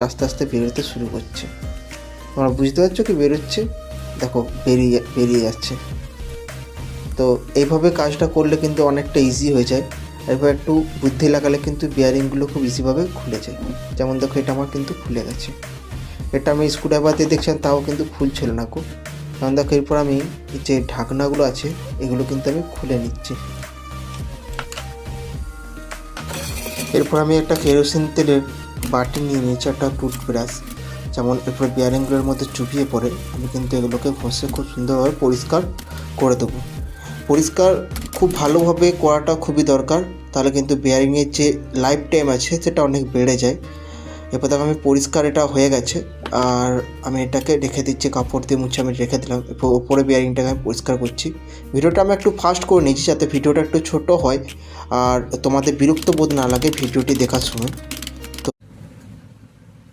আস্তে আস্তে বেরোতে শুরু করছে। তোমরা বুঝতে পারছো কি বেরোচ্ছে? দেখো বেরিয়ে যাচ্ছে। তো এইভাবে কাজটা করলে কিন্তু অনেকটা ইজি হয়ে যায়। এরপর একটু বুদ্ধি লাগালে কিন্তু বিয়ারিংগুলো খুব ইজিভাবে খুলে যায়। যেমন দেখো এটা আমার কিন্তু খুলে গেছে। এটা আমি স্ক্রুড্রাইভার দিয়ে দেখছিলাম, তাও কিন্তু খুলছিল না গো। কারণ দেখো এরপর আমি যে ঢাকনাগুলো আছে এগুলো কিন্তু আমি খুলে নিচ্ছি। এরপর আমি একটা কেরোসিন তেলের বাটি নিয়ে নিয়েছি, একটা টুথব্রাশ, যেমন এরপর বিয়ারিংগুলোর মধ্যে চুপিয়ে পড়ে আমি কিন্তু এগুলোকে ঘষে খুব সুন্দরভাবে পরিষ্কার করে দেবো। পরিষ্কার খুব ভালোভাবে করাটা খুবই দরকার, তাহলে কিন্তু বিয়ারিংয়ের যে লাইফ টাইম আছে সেটা অনেক বেড়ে যায়। এরপর দেখো আমি পরিষ্কার এটা হয়ে গেছে, আর আমি এটাকে রেখে দিচ্ছি, কাপড় দিয়ে মুছে আমি রেখে দিলাম। এরপর ওপরে বিয়ারিংটাকে আমি পরিষ্কার করছি। ভিডিওটা আমি একটু ফাস্ট করে নিয়েছি যাতে ভিডিওটা একটু ছোট হয় আর তোমাদের বিরক্ত বোধ না লাগে ভিডিওটি দেখার সময়।